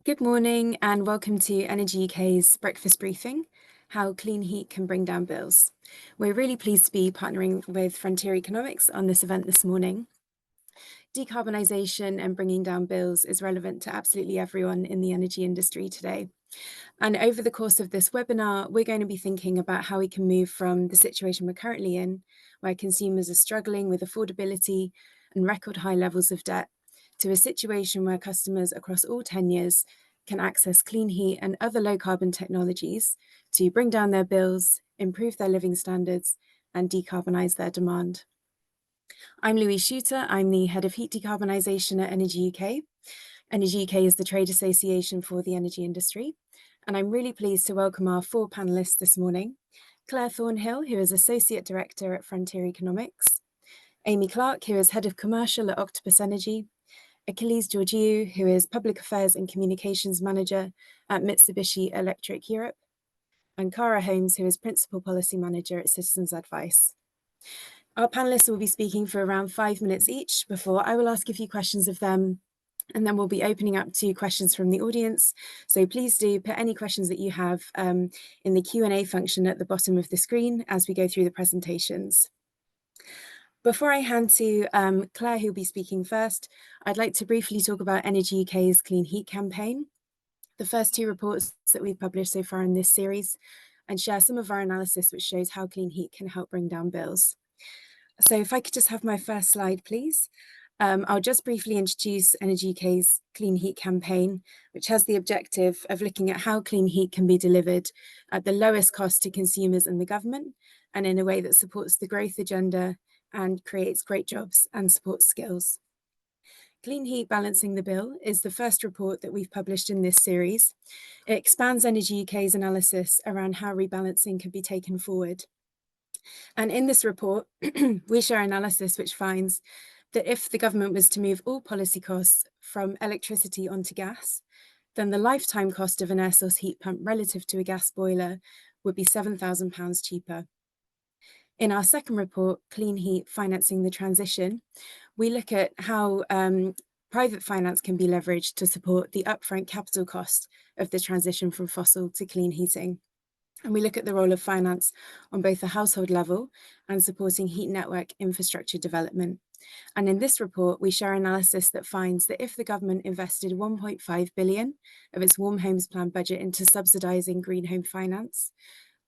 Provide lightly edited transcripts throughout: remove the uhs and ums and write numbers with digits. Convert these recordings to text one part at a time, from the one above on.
Good morning and welcome to Energy UK's breakfast briefing, how clean heat can bring down bills. We're really pleased to be partnering with Frontier Economics on this event this morning. Decarbonisation and bringing down bills is relevant to absolutely everyone in the energy industry today. And over the course of this webinar, we're going to be thinking about how we can move from the situation we're currently in, where consumers are struggling with affordability and record high levels of debt, to a situation where customers across all tenures can access clean heat and other low carbon technologies to bring down their bills, improve their living standards, and decarbonise their demand. I'm Louise Shooter. I'm the Head of Heat Decarbonisation at Energy UK. Energy UK is the trade association for the energy industry. And I'm really pleased to welcome our four panellists this morning. Claire Thornhill, who is Associate Director at Frontier Economics. Amy Clark, who is Head of Commercial at Octopus Energy. Achilles Georgiou, who is Public Affairs and Communications Manager at Mitsubishi Electric Europe. And Cara Holmes, who is Principal Policy Manager at Citizens Advice. Our panellists will be speaking for around 5 minutes each before I will ask a few questions of them, and then we'll be opening up to questions from the audience. So please do put any questions that you have in the Q&A function at the bottom of the screen as we go through the presentations. Before I hand to Claire, who'll be speaking first, I'd like to briefly talk about Energy UK's Clean Heat campaign, the first two reports that we've published so far in this series, and share some of our analysis which shows how clean heat can help bring down bills. So if I could just have my first slide, please. I'll just briefly introduce Energy UK's Clean Heat campaign, which has the objective of looking at how clean heat can be delivered at the lowest cost to consumers and the government, and in a way that supports the growth agenda and creates great jobs and supports skills. Clean Heat Balancing the Bill is the first report that we've published in this series. It expands Energy UK's analysis around how rebalancing can be taken forward. And in this report, we share analysis which finds that if the government was to move all policy costs from electricity onto gas, then the lifetime cost of an air source heat pump relative to a gas boiler would be £7,000 cheaper. In our second report, Clean Heat Financing the Transition, we look at how private finance can be leveraged to support the upfront capital cost of the transition from fossil to clean heating. And we look at the role of finance on both the household level and supporting heat network infrastructure development. And in this report, we share analysis that finds that if the government invested 1.5 billion of its Warm Homes Plan budget into subsidising green home finance,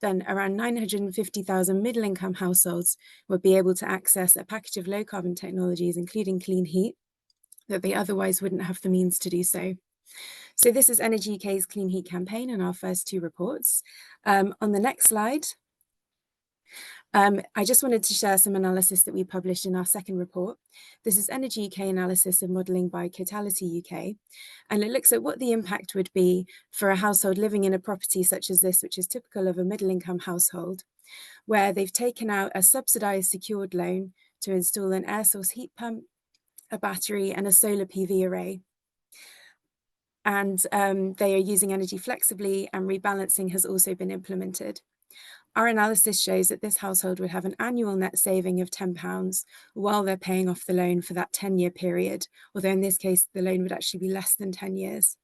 then around 950,000 middle-income households would be able to access a package of low-carbon technologies, including clean heat, that they otherwise wouldn't have the means to do so. So this is Energy UK's Clean Heat campaign and our first two reports. On the next slide, I just wanted to share some analysis that we published in our second report. This is Energy UK analysis of modelling by Cotality UK, and it looks at what the impact would be for a household living in a property such as this, which is typical of a middle-income household, where they've taken out a subsidised secured loan to install an air source heat pump, a battery, and a solar PV array. And they are using energy flexibly, and rebalancing has also been implemented. Our analysis shows that this household would have an annual net saving of £10 while they're paying off the loan for that 10-year period, although in this case, the loan would actually be less than 10 years.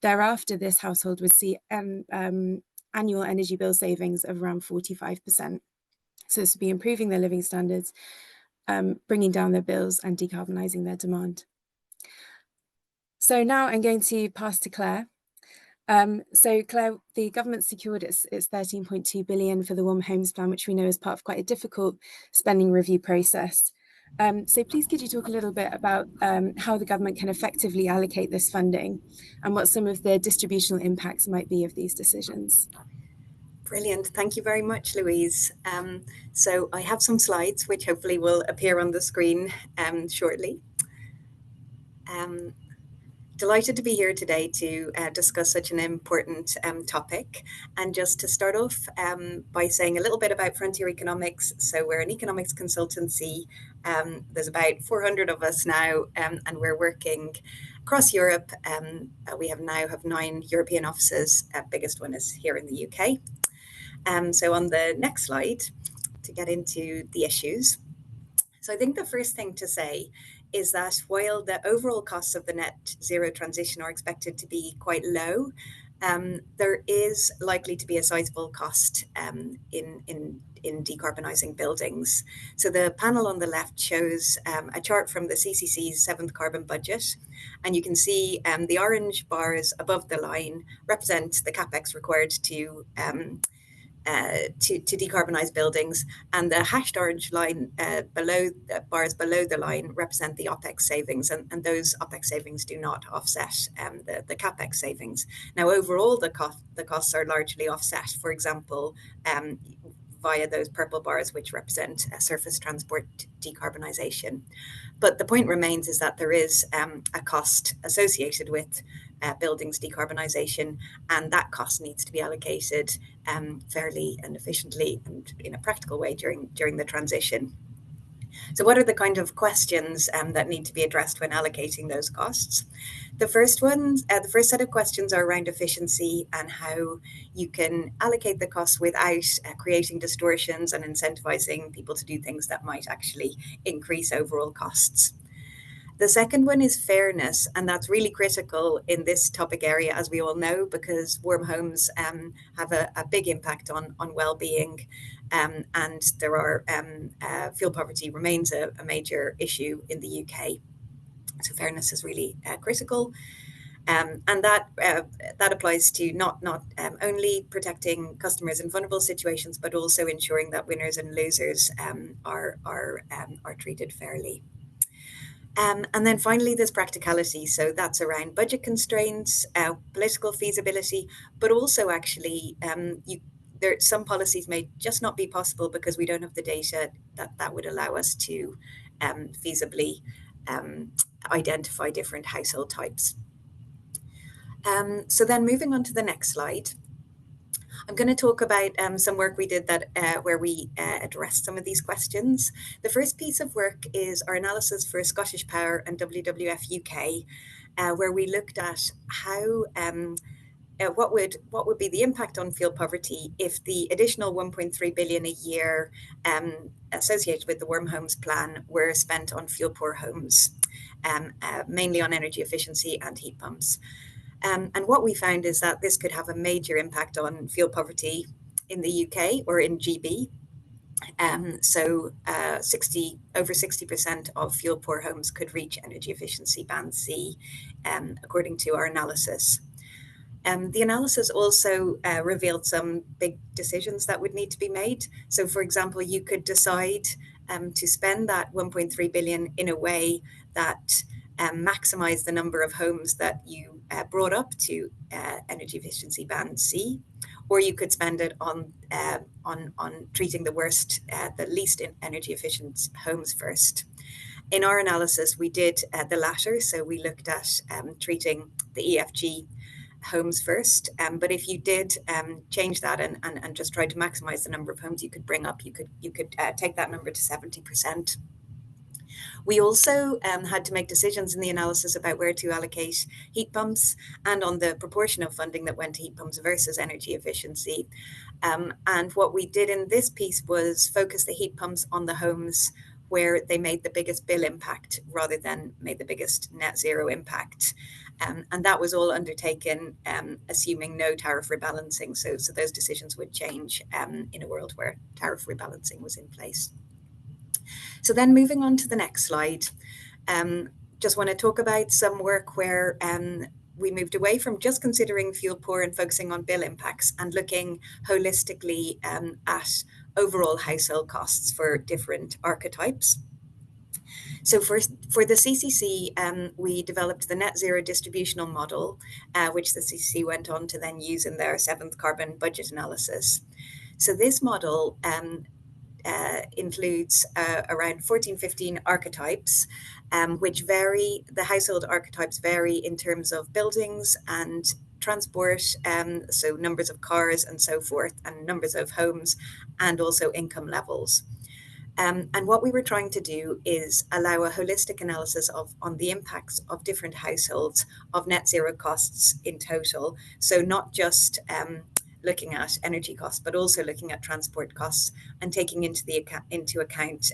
Thereafter, this household would see annual energy bill savings of around 45%. So this would be improving their living standards, bringing down their bills and decarbonising their demand. So now I'm going to pass to Claire. So Claire, the government secured its 13.2 billion for the Warm Homes Plan, which we know is part of quite a difficult spending review process. So please could you talk a little bit about how the government can effectively allocate this funding and what some of the distributional impacts might be of these decisions? Brilliant. Thank you very much, Louise. So I have some slides which hopefully will appear on the screen shortly. Delighted to be here today to discuss such an important topic. And just to start off by saying a little bit about Frontier Economics. So we're an economics consultancy. There's about 400 of us now, and we're working across Europe. We now have 9 European offices. Biggest one is here in the UK. So on the next slide, to get into the issues. So I think the first thing to say is that while the overall costs of the net zero transition are expected to be quite low, there is likely to be a sizable cost in decarbonising buildings. So the panel on the left shows a chart from the CCC's seventh carbon budget, and you can see the orange bars above the line represent the capex required to decarbonise buildings, and the hashed orange line below bars below the line represent the OPEX savings, and those OPEX savings do not offset the CAPEX savings. Now, overall, the costs are largely offset, for example, via those purple bars, which represent surface transport decarbonisation. But the point remains is that there is a cost associated with buildings decarbonisation, and that cost needs to be allocated fairly and efficiently and in a practical way during the transition. So what are the kind of questions that need to be addressed when allocating those costs? The first set of questions are around efficiency and how you can allocate the costs without creating distortions and incentivizing people to do things that might actually increase overall costs. The second one is fairness, and that's really critical in this topic area, as we all know, because warm homes have a big impact on well-being, and there are fuel poverty remains a major issue in the UK. So fairness is really critical, and that applies to not only protecting customers in vulnerable situations, but also ensuring that winners and losers are treated fairly. And then finally, there's practicality. So that's around budget constraints, political feasibility, but also actually some policies may just not be possible because we don't have the data that would allow us to feasibly identify different household types. So then moving on to the next slide. I'm going to talk about some work we did where we addressed some of these questions. The first piece of work is our analysis for Scottish Power and WWF UK, where we looked at how what would be the impact on fuel poverty if the additional 1.3 billion a year associated with the Warm Homes Plan were spent on fuel poor homes, mainly on energy efficiency and heat pumps. And what we found is that this could have a major impact on fuel poverty in the UK or in GB. So over 60% of fuel poor homes could reach energy efficiency band C, according to our analysis. The analysis also revealed some big decisions that would need to be made. So, for example, you could decide to spend that 1.3 billion in a way that maximize the number of homes that you brought up to energy efficiency band C, or you could spend it on treating the least energy efficient homes first. In our analysis, we did the latter, so we looked at treating the EFG homes first. But if you did change that and just try to maximize the number of homes you could bring up, you could take that number to 70%. We also had to make decisions in the analysis about where to allocate heat pumps and on the proportion of funding that went to heat pumps versus energy efficiency. And what we did in this piece was focus the heat pumps on the homes where they made the biggest bill impact rather than made the biggest net zero impact. And that was all undertaken assuming no tariff rebalancing. So those decisions would change in a world where tariff rebalancing was in place. So then moving on to the next slide, just want to talk about some work where we moved away from just considering fuel poor and focusing on bill impacts and looking holistically at overall household costs for different archetypes. So for the CCC, we developed the net zero distributional model, which the CCC went on to then use in their seventh carbon budget analysis. So this model includes around 15 archetypes, which vary. The household archetypes vary in terms of buildings and transport, so numbers of cars and so forth, and numbers of homes, and also income levels. And what we were trying to do is allow a holistic analysis on the impacts of different households of net zero costs in total. So not just looking at energy costs, but also looking at transport costs and taking into account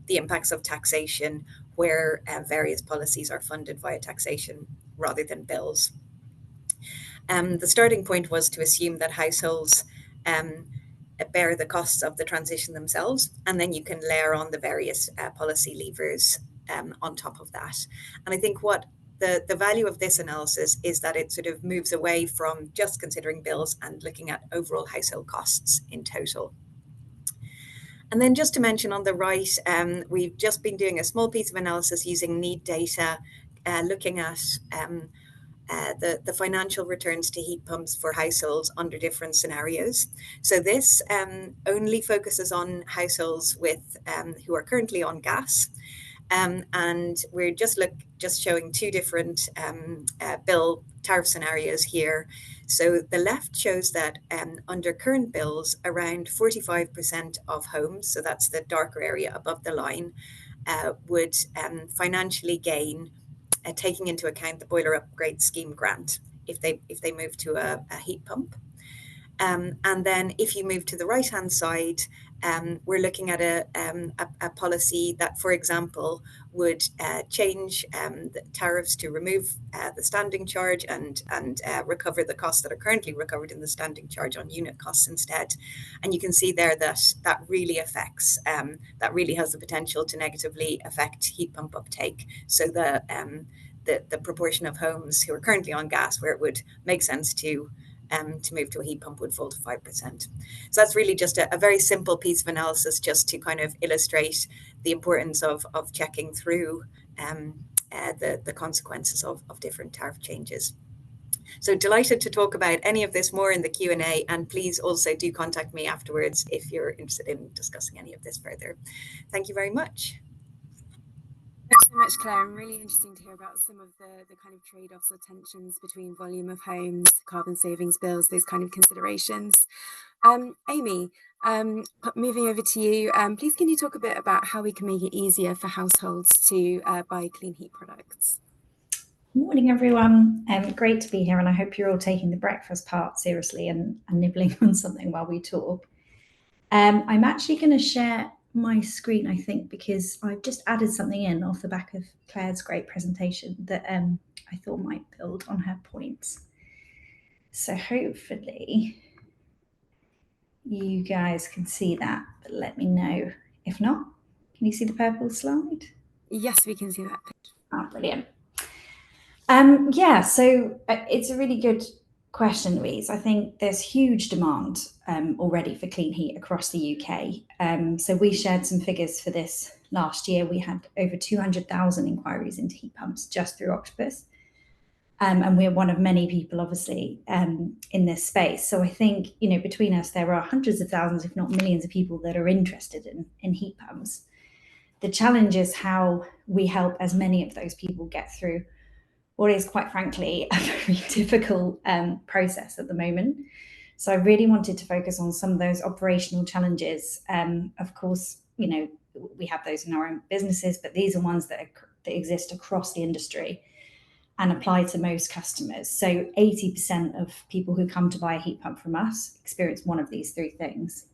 the impacts of taxation where various policies are funded via taxation rather than bills. The starting point was to assume that households bear the costs of the transition themselves, and then you can layer on the various policy levers on top of that. And I think what the value of this analysis is that it sort of moves away from just considering bills and looking at overall household costs in total. And then just to mention on the right, we've just been doing a small piece of analysis using need data, looking at the financial returns to heat pumps for households under different scenarios. So this only focuses on households with who are currently on gas. And we're just showing two different bill tariff scenarios here. So the left shows that under current bills, around 45% of homes, so that's the darker area above the line, would financially gain, taking into account the boiler upgrade scheme grant if they move to a heat pump. And then if you move to the right-hand side, we're looking at a policy that, for example, would change the tariffs to remove the standing charge and recover the costs that are currently recovered in the standing charge on unit costs instead. And you can see there that really affects, that really has the potential to negatively affect heat pump uptake. So the proportion of homes who are currently on gas where it would make sense to move to a heat pump would fall to 5%. So that's really just a very simple piece of analysis just to kind of illustrate the importance of checking through the consequences of different tariff changes. So delighted to talk about any of this more in the Q&A, and please also do contact me afterwards if you're interested in discussing any of this further. Thank you very much. Thanks so much, Claire. And really interesting to hear about some of the kind of trade-offs or tensions between volume of homes, carbon savings bills, those kind of considerations. Amy, moving over to you, please can you talk a bit about how we can make it easier for households to buy clean heat products? Morning, everyone. Great to be here, and I hope you're all taking the breakfast part seriously and nibbling on something while we talk. I'm actually going to share my screen, I think, because I've just added something in off the back of Claire's great presentation that I thought might build on her points. So hopefully you guys can see that, but let me know if not. Can you see the purple slide? Yes, we can see that. Oh, brilliant. Yeah, so it's a really good question, Louise. I think there's huge demand already for clean heat across the UK. So we shared some figures for this last year. We had over 200,000 inquiries into heat pumps just through Octopus. And we're one of many people, obviously, in this space. So I think, you know, between us, there are hundreds of thousands, if not millions of people that are interested in heat pumps. The challenge is how we help as many of those people get through what is, quite frankly, a very difficult process at the moment. So I really wanted to focus on some of those operational challenges. Of course, you know, we have those in our own businesses, but these are ones that exist across the industry and apply to most customers. So 80% of people who come to buy a heat pump from us experience one of these three things.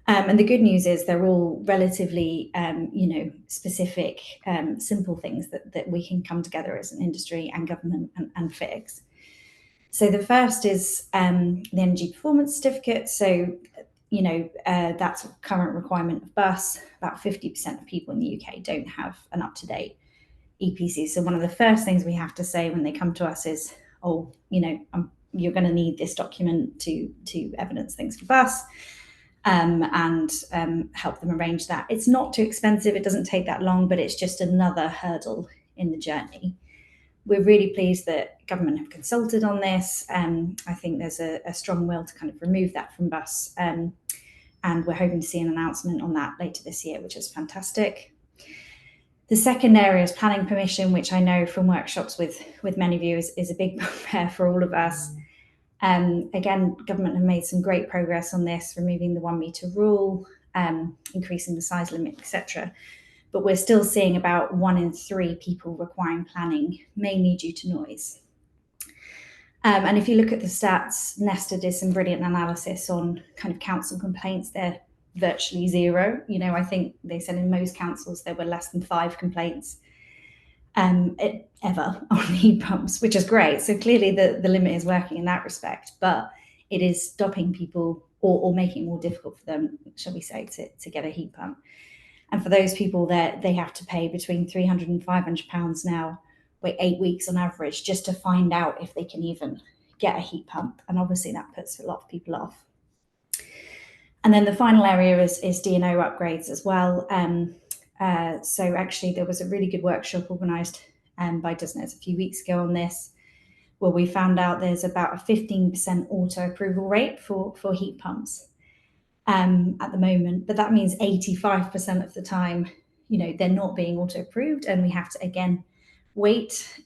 And the good news is they're all relatively, you know, specific, simple things that we can come together as an industry and government and fix. So the first is the Energy Performance Certificate. So, you know, that's a current requirement of BUS. About 50% of people in the UK don't have an up-to-date EPC. So one of the first things we have to say when they come to us is, oh, you know, you're going to need this document to evidence things for BUS. And help them arrange that. It's not too expensive, it doesn't take that long, but it's just another hurdle in the journey. We're really pleased that government have consulted on this. I think there's a strong will to kind of remove that from BUS, and we're hoping to see an announcement on that later this year, which is fantastic. The second area is planning permission, which I know from workshops with many of you is a big bugbear for all of us. Again, government have made some great progress on this, removing the 1 metre rule, increasing the size limit, etc. But we're still seeing about 1 in 3 people requiring planning, mainly due to noise. And if you look at the stats, Nesta did some brilliant analysis on kind of council complaints. They're virtually zero. You know, I think they said in most councils there were less than 5 complaints ever on heat pumps, which is great. So clearly the limit is working in that respect, but it is stopping people or making it more difficult for them, shall we say, to get a heat pump. And for those people that they have to pay between £300 and £500 now, wait 8 weeks on average, just to find out if they can even get a heat pump. And obviously that puts a lot of people off. And then the final area is DNO upgrades as well. So actually there was a really good workshop organised by DOSNZ a few weeks ago on this, where we found out there's about a 15% auto approval rate for heat pumps at the moment, but that means 85% of the time, you know, they're not being auto approved, and we have to again wait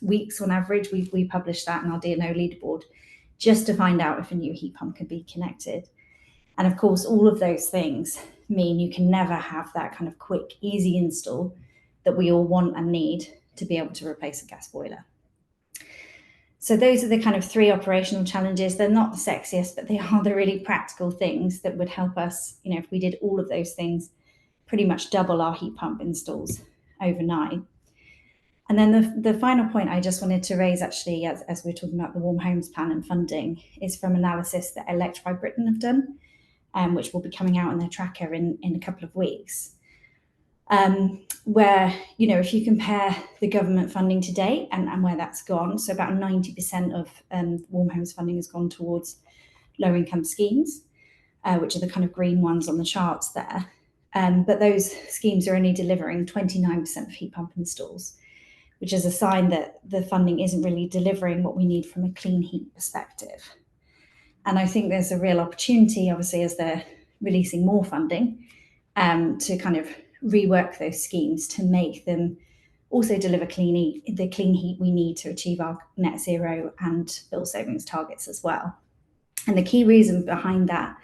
weeks on average. We published that in our DNO leaderboard just to find out if a new heat pump can be connected. And of course, all of those things mean you can never have that kind of quick, easy install that we all want and need to be able to replace a gas boiler. So those are the kind of 3 operational challenges. They're not the sexiest, but they are the really practical things that would help us, you know, if we did all of those things, pretty much double our heat pump installs overnight. And then the final point I just wanted to raise, actually, as we're talking about the Warm Homes Plan and funding, is from analysis that Electrify Britain have done, which will be coming out in their tracker in a couple of weeks. Where, you know, if you compare the government funding to date and where that's gone, so about 90% of Warm Homes funding has gone towards low income schemes, which are the kind of green ones on the charts there. But those schemes are only delivering 29% of heat pump installs, which is a sign that the funding isn't really delivering what we need from a clean heat perspective. And I think there's a real opportunity, obviously, as they're releasing more funding, to kind of rework those schemes to make them also deliver the clean heat we need to achieve our net zero and bill savings targets as well. And the key reason behind that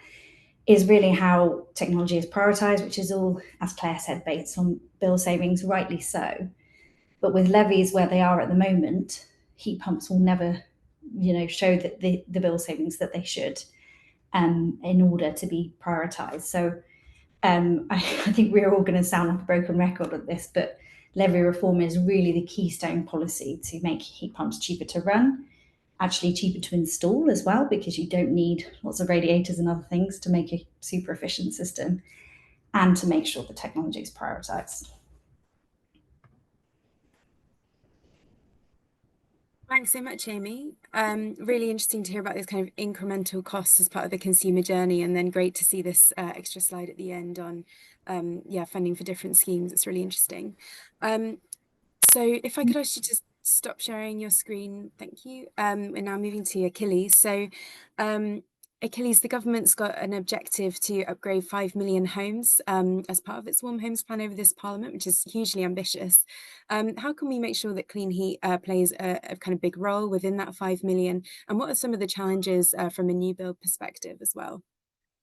is really how technology is prioritised, which is all, as Claire said, based on bill savings, rightly so. But with levies where they are at the moment, heat pumps will never, you know, show that the bill savings that they should, in order to be prioritised. So I think we're all going to sound like a broken record on this, but levy reform is really the keystone policy to make heat pumps cheaper to run, actually cheaper to install as well, because you don't need lots of radiators and other things to make a super efficient system, and to make sure the technology is prioritised. Thanks so much, Amy. Really interesting to hear about those kind of incremental costs as part of the consumer journey, and then great to see this extra slide at the end on funding for different schemes. It's really interesting. So if I could ask you to stop sharing your screen, thank you. We're now moving to Achilles. So Achilles, the government's got an objective to upgrade 5 million homes as part of its Warm Homes Plan over this Parliament, which is hugely ambitious. How can we make sure that clean heat plays a kind of big role within that 5 million? And what are some of the challenges from a new build perspective as well?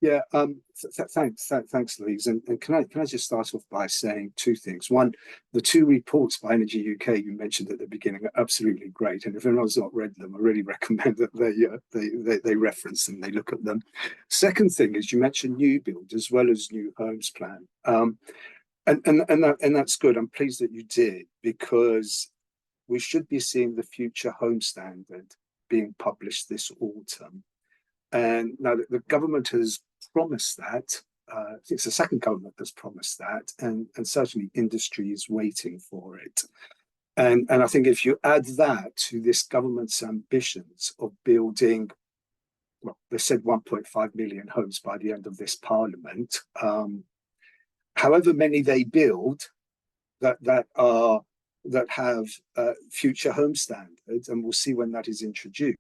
Yeah, thanks, Louise. And can I just start off by saying 2 things. One, the 2 reports by Energy UK you mentioned at the beginning are absolutely great. And if anyone's not read them, I really recommend that they reference them, they look at them. Second thing is, you mentioned new build as well as new homes plan. And that's good. I'm pleased that you did, because we should be seeing the future home standard being published this autumn. And now the government has promised that. It's the second government that's promised that, and certainly industry is waiting for it. And I think if you add that to this government's ambitions of building, well, they said 1.5 million homes by the end of this Parliament. However many they build that have future home standards, and we'll see when that is introduced,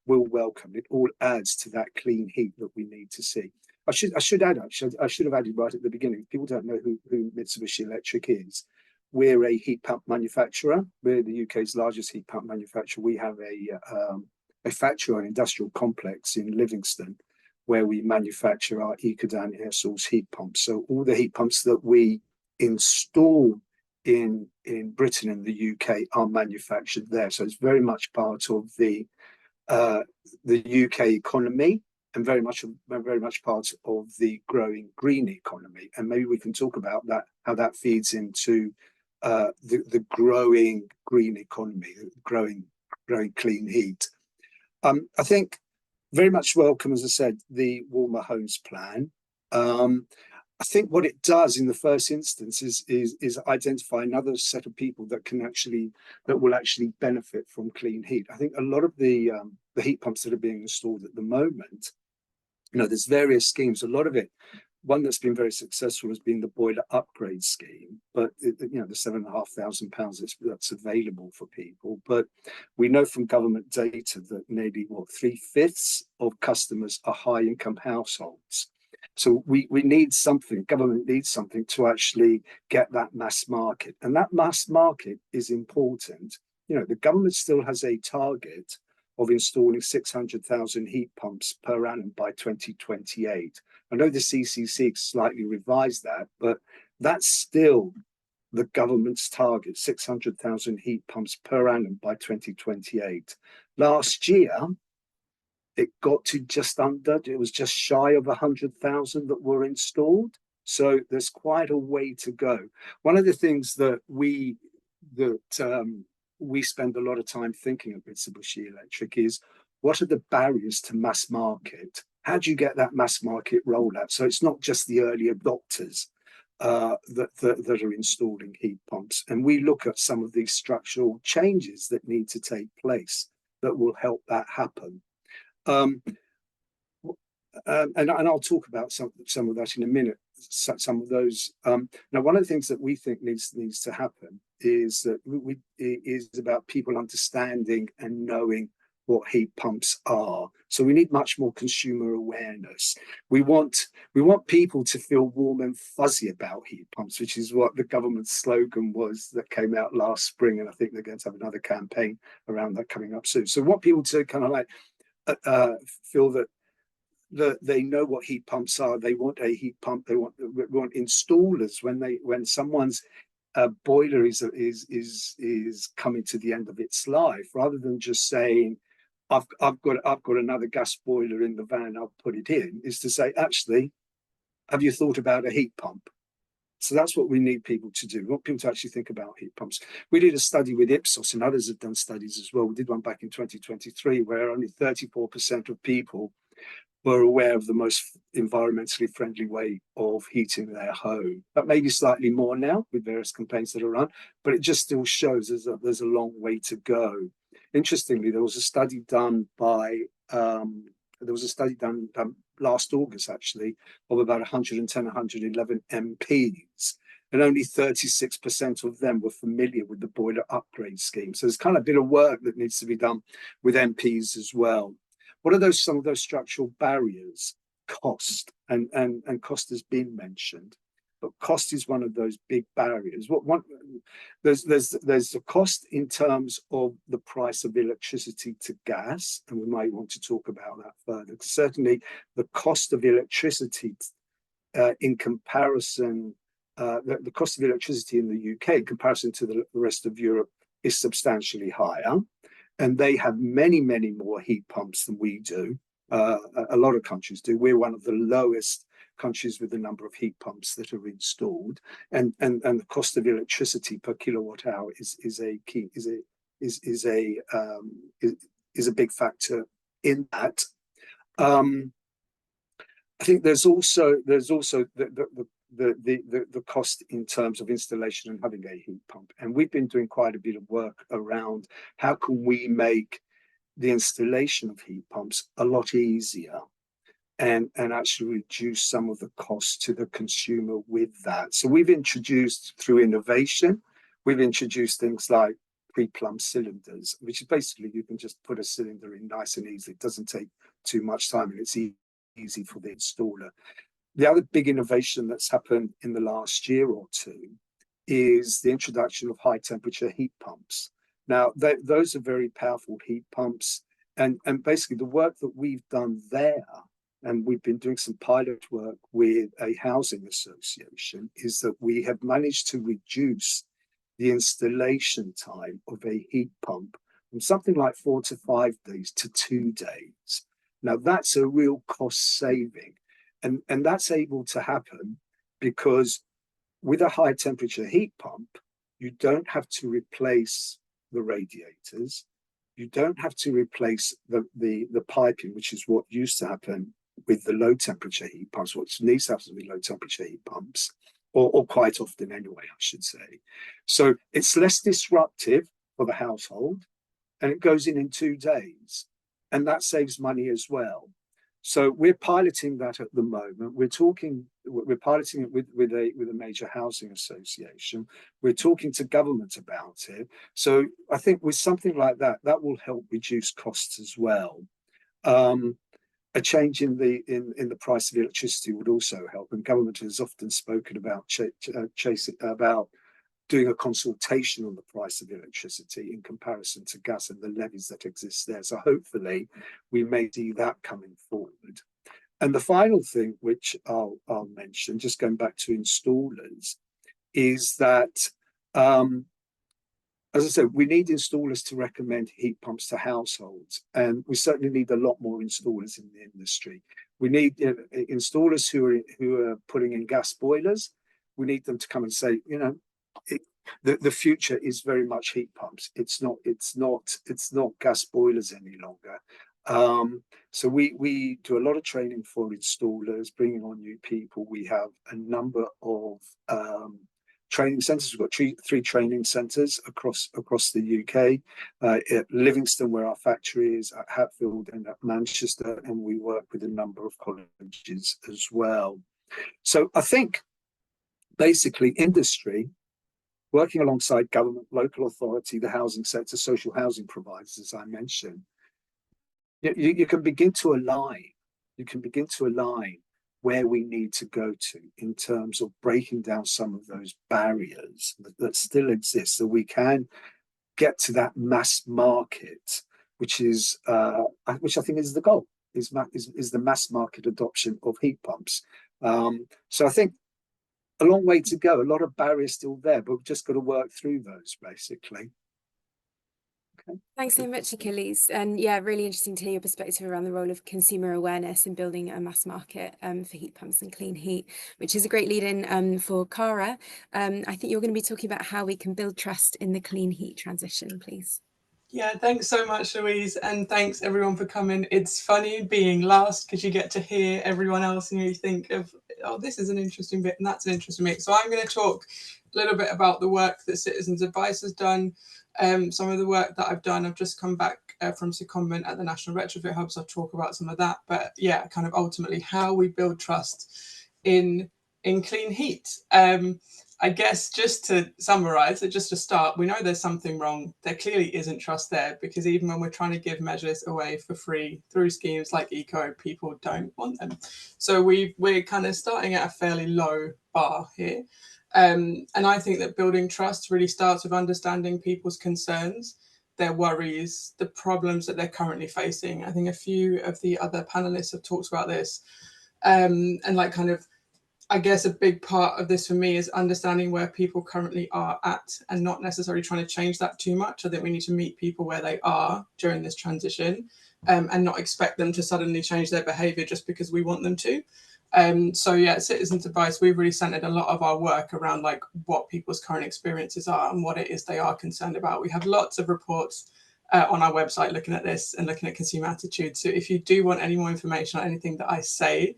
will welcome. It all adds to that clean heat that we need to see. I should add, actually, I should have added right at the beginning. People don't know who Mitsubishi Electric is. We're a heat pump manufacturer. We're the UK's largest heat pump manufacturer. We have a factory or an industrial complex in Livingston where we manufacture our Ecodan air source heat pumps. So all the heat pumps that we install in Britain and the UK are manufactured there. So it's very much part of the UK economy, and very much part of the growing green economy. And maybe we can talk about that, how that feeds into the growing green economy, growing clean heat. I think very much welcome, as I said, the Warmer Homes Plan. I think what it does in the first instance is identify another set of people that will actually benefit from clean heat. I think a lot of the heat pumps that are being installed at the moment, there's various schemes. A lot of it, one that's been very successful has been the boiler upgrade scheme, but the £7,500 that's available for people. But we know from government data that maybe 3/5 of customers are high income households. So we need something, government needs something to actually get that mass market. And that mass market is important. The government still has a target of installing 600,000 heat pumps per annum by 2028. I know the CCC slightly revised that, but that's still the government's target, 600,000 heat pumps per annum by 2028. Last year, it got to it was just shy of 100,000 that were installed. So there's quite a way to go. One of the things that we spend a lot of time thinking at Mitsubishi Electric is, what are the barriers to mass market? How do you get that mass market rollout? So it's not just the early adopters that are installing heat pumps. And we look at some of these structural changes that need to take place that will help that happen. And I'll talk about some of that in a minute. Some of those. Now, one of the things that we think needs to happen is that is about people understanding and knowing what heat pumps are. So we need much more consumer awareness. We want people to feel warm and fuzzy about heat pumps, which is what the government's slogan was that came out last spring, and I think they're going to have another campaign around that coming up soon. So we want people to kind of like feel that they know what heat pumps are. They want a heat pump. They want installers when someone's boiler is coming to the end of its life, rather than just saying, I've got another gas boiler in the van, I'll put it in, is to say, actually, have you thought about a heat pump? So that's what we need people to do. We want people to actually think about heat pumps. We did a study with Ipsos, and others have done studies as well. We did one back in 2023 where only 34% of people were aware of the most environmentally friendly way of heating their home. That may be slightly more now with various campaigns that are run, but it just still shows there's a long way to go. Interestingly, there was a study done last August, actually, of about 110, 111 MPs, and only 36% of them were familiar with the boiler upgrade scheme. So there's kind of a bit of work that needs to be done with MPs as well. What are some of those structural barriers? Cost, and cost has been mentioned, but cost is one of those big barriers. There's the cost in terms of the price of electricity to gas, and we might want to talk about that further. Certainly, the cost of electricity in comparison, the cost of electricity in the UK in comparison to the rest of Europe is substantially higher. And they have many, many more heat pumps than we do. A lot of countries do. We're one of the lowest countries with the number of heat pumps that are installed, and the cost of electricity per kilowatt hour is a big factor in that. I think there's also the cost in terms of installation and having a heat pump. And we've been doing quite a bit of work around how can we make the installation of heat pumps a lot easier and actually reduce some of the costs to the consumer with that. So we've introduced, through innovation, we've introduced things like pre-plumbed cylinders, which is basically you can just put a cylinder in nice and easy. It doesn't take too much time, and it's easy for the installer. The other big innovation that's happened in the last year or two is the introduction of high temperature heat pumps. Now, those are very powerful heat pumps. And basically the work that we've done there, and we've been doing some pilot work with a housing association, is that we have managed to reduce the installation time of a heat pump from something like 4 to 5 days to 2 days. Now that's a real cost saving, and that's able to happen because with a high temperature heat pump, you don't have to replace the radiators. You don't have to replace the piping, which is what used to happen with the low temperature heat pumps, what needs to happen with low temperature heat pumps, or quite often anyway, I should say. So it's less disruptive for the household, and it goes in 2 days, and that saves money as well. So we're piloting that at the moment. We're piloting it with a major housing association. We're talking to government about it. So I think with something like that, that will help reduce costs as well. A change in the price of electricity would also help, and government has often spoken about about doing a consultation on the price of electricity in comparison to gas and the levies that exist there. So hopefully we may see that coming forward. And the final thing, which I'll mention, just going back to installers, is that, as I said, we need installers to recommend heat pumps to households, and we certainly need a lot more installers in the industry. We need installers who are putting in gas boilers. We need them to come and say, you know, the future is very much heat pumps. It's not gas boilers any longer. So we do a lot of training for installers, bringing on new people. We have a number of training centres. We've got three training centres across the UK, at Livingston, where our factory is, at Hatfield and at Manchester, and we work with a number of colleges as well. So I think basically industry, working alongside government, local authority, the housing sector, social housing providers, as I mentioned, you can begin to align. You can begin to align where we need to go to in terms of breaking down some of those barriers that still exist, so we can get to that mass market, which I think is the goal, is the mass market adoption of heat pumps. So I think a long way to go, a lot of barriers still there, but we've just got to work through those, basically. Okay. Thanks so much, Achilles. And yeah, really interesting to hear your perspective around the role of consumer awareness in building a mass market for heat pumps and clean heat, which is a great lead-in for Cara. I think you're going to be talking about how we can build trust in the clean heat transition, please. Yeah, thanks so much, Louise, and thanks everyone for coming. It's funny being last because you get to hear everyone else and you think of, oh, this is an interesting bit and that's an interesting bit. So I'm going to talk a little bit about the work that Citizens Advice has done. Some of the work that I've done, I've just come back from secondment at the National Retrofit Hub, so I'll talk about some of that. But yeah, kind of ultimately how we build trust in clean heat. I guess just to summarize, just to start, we know there's something wrong. There clearly isn't trust there, because even when we're trying to give measures away for free through schemes like ECO, people don't want them. So we're kind of starting at a fairly low bar here. And I think that building trust really starts with understanding people's concerns, their worries, the problems that they're currently facing. I think a few of the other panelists have talked about this. And like kind of, I guess a big part of this for me is understanding where people currently are at and not necessarily trying to change that too much. I think we need to meet people where they are during this transition, and not expect them to suddenly change their behaviour just because we want them to. So yeah, Citizens Advice, we've really centred a lot of our work around like what people's current experiences are and what it is they are concerned about. We have lots of reports on our website looking at this and looking at consumer attitudes. So if you do want any more information on anything that I say,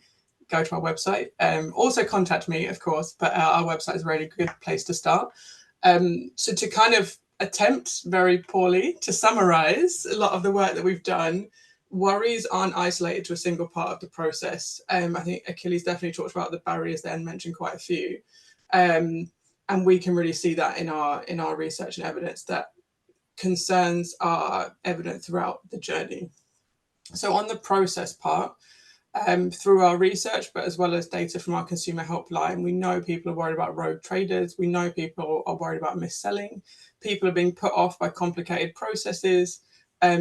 go to our website. Also contact me, of course, but our website is a really good place to start. So to kind of attempt very poorly to summarize a lot of the work that we've done, worries aren't isolated to a single part of the process. I think Achilles definitely talked about the barriers there and mentioned quite a few. And we can really see that in our research and evidence that concerns are evident throughout the journey. So on the process part, through our research, but as well as data from our consumer helpline, we know people are worried about rogue traders. We know people are worried about mis-selling. People are being put off by complicated processes,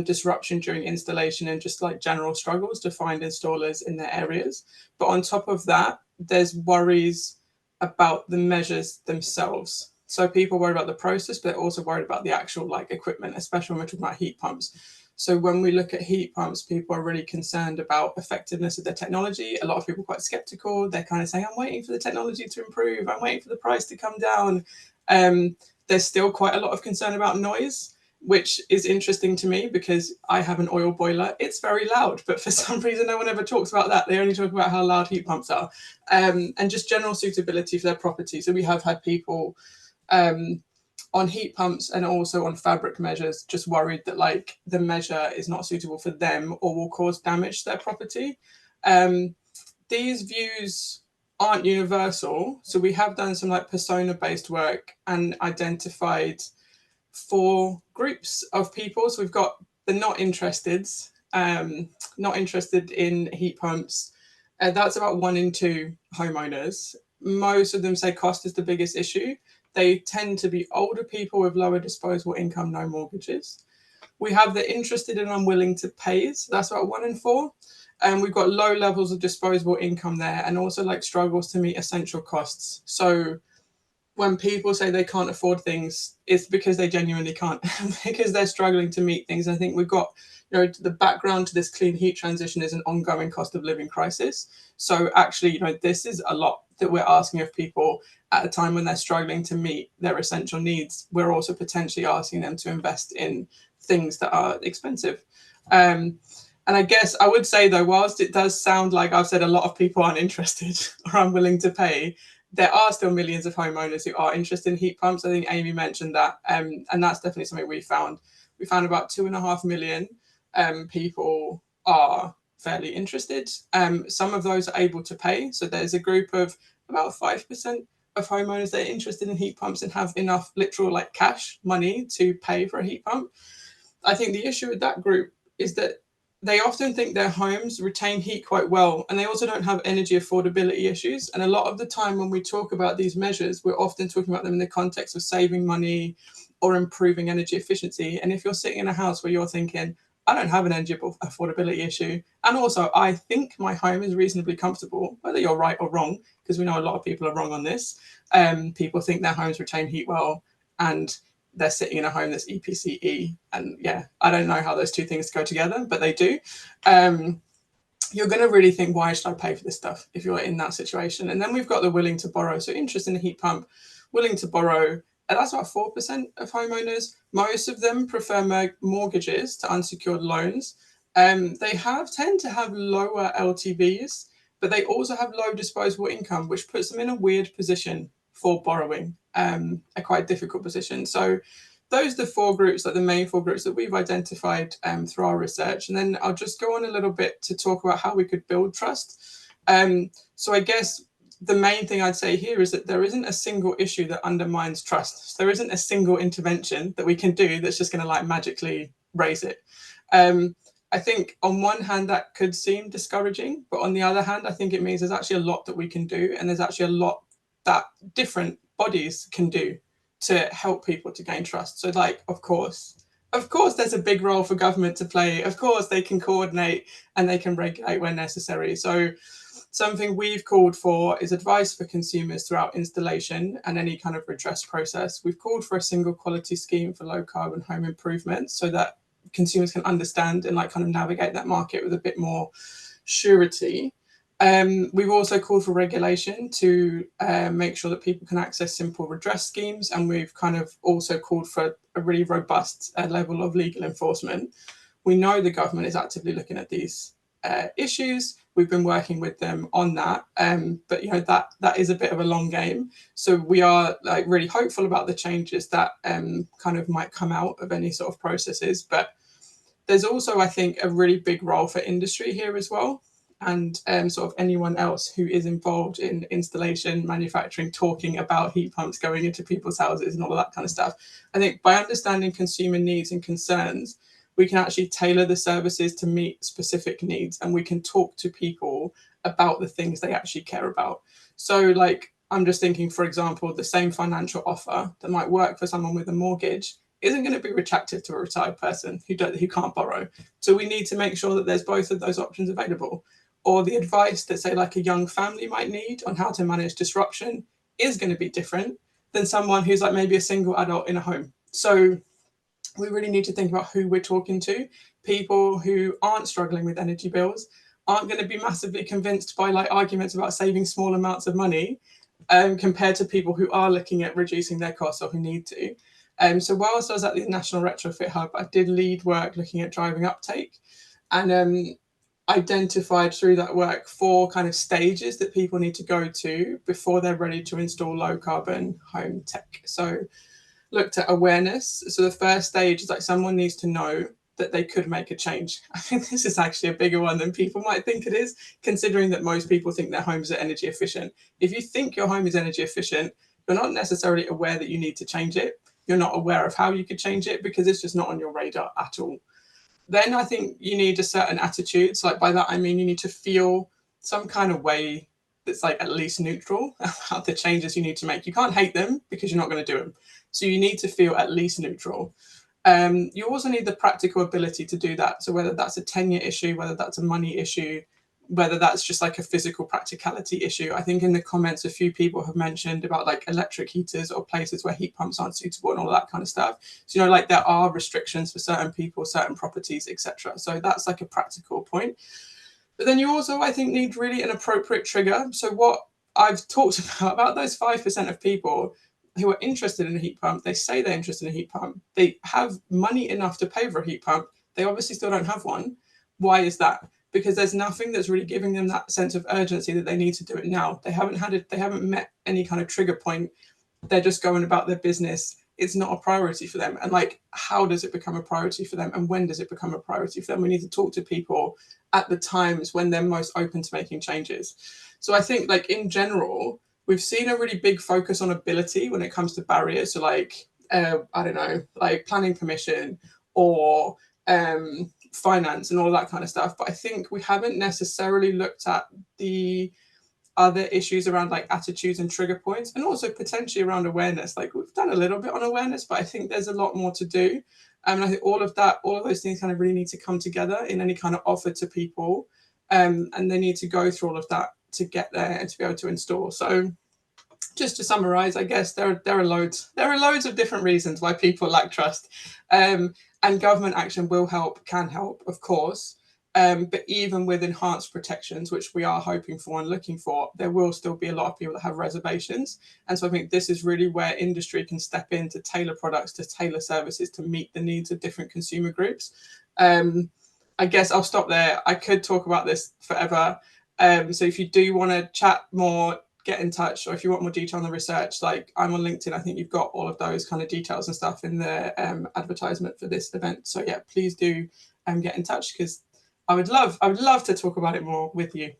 disruption during installation, and just like general struggles to find installers in their areas. But on top of that, there's worries about the measures themselves. So people worry about the process, but they're also worried about the actual like equipment, especially when we're talking about heat pumps. So when we look at heat pumps, people are really concerned about effectiveness of the technology. A lot of people are quite skeptical. They're kind of saying, I'm waiting for the technology to improve. I'm waiting for the price to come down. There's still quite a lot of concern about noise, which is interesting to me because I have an oil boiler. It's very loud, but for some reason, no one ever talks about that. They only talk about how loud heat pumps are, and just general suitability for their property. So we have had people on heat pumps and also on fabric measures just worried that like the measure is not suitable for them or will cause damage to their property. These views aren't universal. So we have done some like persona based work and identified 4 groups of people. So we've got the not interested in heat pumps. That's about 1 in 2 homeowners. Most of them say cost is the biggest issue. They tend to be older people with lower disposable income, no mortgages. We have the interested and unwilling to pay. So that's about 1 in 4. And we've got low levels of disposable income there and also like struggles to meet essential costs. So when people say they can't afford things, it's because they genuinely can't, because they're struggling to meet things. I think we've got, the background to this clean heat transition is an ongoing cost of living crisis. So actually, this is a lot that we're asking of people at a time when they're struggling to meet their essential needs. We're also potentially asking them to invest in things that are expensive. And I guess I would say, though, whilst it does sound like I've said a lot of people aren't interested or unwilling to pay, there are still millions of homeowners who are interested in heat pumps. I think Amy mentioned that, and that's definitely something we found. We found about 2.5 million people are fairly interested. Some of those are able to pay. So there's a group of about 5% of homeowners that are interested in heat pumps and have enough literal like cash money to pay for a heat pump. I think the issue with that group is that they often think their homes retain heat quite well, and they also don't have energy affordability issues. And a lot of the time when we talk about these measures, we're often talking about them in the context of saving money or improving energy efficiency. And if you're sitting in a house where you're thinking, I don't have an energy affordability issue, and also I think my home is reasonably comfortable, whether you're right or wrong, because we know a lot of people are wrong on this. People think their homes retain heat well, and they're sitting in a home that's EPC-E. And yeah, I don't know how those two things go together, but they do. You're going to really think, why should I pay for this stuff if you're in that situation? And then we've got the willing to borrow. So interest in a heat pump, willing to borrow, and that's about 4% of homeowners. Most of them prefer mortgages to unsecured loans. They tend to have lower LTVs, but they also have low disposable income, which puts them in a weird position for borrowing, a quite difficult position. So those are the 4 groups, like the main 4 groups that we've identified through our research. And then I'll just go on a little bit to talk about how we could build trust. So I guess the main thing I'd say here is that there isn't a single issue that undermines trust. So there isn't a single intervention that we can do that's just going to like magically raise it. I think on one hand that could seem discouraging, but on the other hand, I think it means there's actually a lot that we can do, and there's actually a lot that different bodies can do to help people to gain trust. So like, of course, there's a big role for government to play. Of course, they can coordinate and they can regulate when necessary. So something we've called for is advice for consumers throughout installation and any kind of redress process. We've called for a single quality scheme for low carbon home improvements so that consumers can understand and like kind of navigate that market with a bit more surety. We've also called for regulation to make sure that people can access simple redress schemes, and we've kind of also called for a really robust level of legal enforcement. We know the government is actively looking at these issues. We've been working with them on that, but that is a bit of a long game. So we are like really hopeful about the changes that kind of might come out of any sort of processes. But there's also, I think, a really big role for industry here as well, and sort of anyone else who is involved in installation, manufacturing, talking about heat pumps going into people's houses and all of that kind of stuff. I think by understanding consumer needs and concerns, we can actually tailor the services to meet specific needs, and we can talk to people about the things they actually care about. So like, I'm just thinking, for example, the same financial offer that might work for someone with a mortgage isn't going to be attractive to a retired person who can't borrow. So we need to make sure that there's both of those options available. Or the advice that, say, like a young family might need on how to manage disruption is going to be different than someone who's like maybe a single adult in a home. So we really need to think about who we're talking to. People who aren't struggling with energy bills aren't going to be massively convinced by like arguments about saving small amounts of money compared to people who are looking at reducing their costs or who need to. So whilst I was at the National Retrofit Hub, I did lead work looking at driving uptake, and identified through that work 4 kind of stages that people need to go to before they're ready to install low carbon home tech. So looked at awareness. So the first stage is like someone needs to know that they could make a change. I think this is actually a bigger one than people might think it is, considering that most people think their homes are energy efficient. If you think your home is energy efficient, you're not necessarily aware that you need to change it. You're not aware of how you could change it because it's just not on your radar at all. Then I think you need a certain attitude. So like by that, I mean, you need to feel some kind of way that's like at least neutral about the changes you need to make. You can't hate them because you're not going to do them. So you need to feel at least neutral. You also need the practical ability to do that. So whether that's a tenure issue, whether that's a money issue, whether that's just like a physical practicality issue. I think in the comments, a few people have mentioned about like electric heaters or places where heat pumps aren't suitable and all that kind of stuff. So, you know, like there are restrictions for certain people, certain properties, etc. So that's like a practical point. But then you also, I think, need really an appropriate trigger. So what I've talked about those 5% of people who are interested in a heat pump, they say they're interested in a heat pump. They have money enough to pay for a heat pump. They obviously still don't have one. Why is that? Because there's nothing that's really giving them that sense of urgency that they need to do it now. They haven't met any kind of trigger point. They're just going about their business. It's not a priority for them. And like, how does it become a priority for them? And when does it become a priority for them? We need to talk to people at the times when they're most open to making changes. So I think like in general, we've seen a really big focus on ability when it comes to barriers. So like, I don't know, like planning permission or finance and all that kind of stuff. But I think we haven't necessarily looked at the other issues around like attitudes and trigger points, and also potentially around awareness. Like we've done a little bit on awareness, but I think there's a lot more to do. And I think all of those things kind of really need to come together in any kind of offer to people. And they need to go through all of that to get there and to be able to install. So just to summarize, I guess there are loads of different reasons why people lack trust. And government action will help, can help, of course. But even with enhanced protections, which we are hoping for and looking for, there will still be a lot of people that have reservations. And so I think this is really where industry can step in to tailor products, to tailor services, to meet the needs of different consumer groups. I guess I'll stop there. I could talk about this forever. So if you do want to chat more, get in touch, or if you want more detail on the research, like I'm on LinkedIn, I think you've got all of those kind of details and stuff in the advertisement for this event. So yeah, please do get in touch, because I would love to talk about it more with you.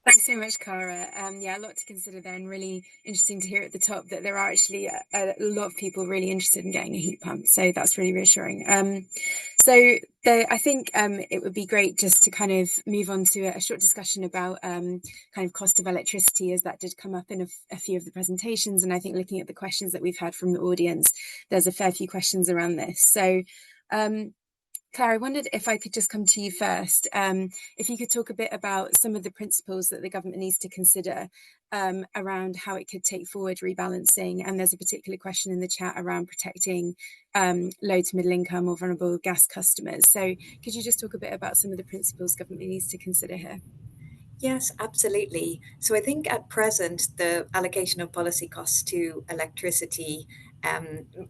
Thanks so much, Cara. Yeah, a lot to consider there, and really interesting to hear at the top that there are actually a lot of people really interested in getting a heat pump. So that's really reassuring. I think it would be great just to kind of move on to a short discussion about kind of cost of electricity, as that did come up in a few of the presentations. And I think looking at the questions that we've had from the audience, there's a fair few questions around this. So Claire, I wondered if I could just come to you first. If you could talk a bit about some of the principles that the government needs to consider around how it could take forward rebalancing. And there's a particular question in the chat around protecting low to middle income or vulnerable gas customers. So could you just talk a bit about some of the principles government needs to consider here? Yes, absolutely. So I think at present, the allocation of policy costs to electricity,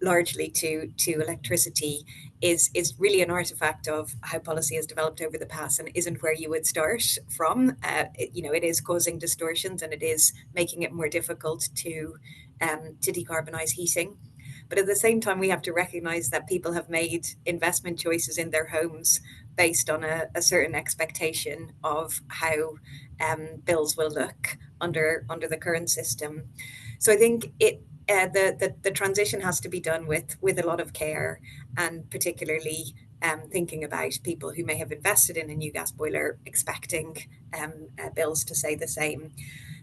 largely to electricity, is really an artifact of how policy has developed over the past, and isn't where you would start from. It is causing distortions, and it is making it more difficult to decarbonize heating. But at the same time, we have to recognize that people have made investment choices in their homes based on a certain expectation of how bills will look under the current system. So I think the transition has to be done with a lot of care, and particularly thinking about people who may have invested in a new gas boiler expecting bills to stay the same.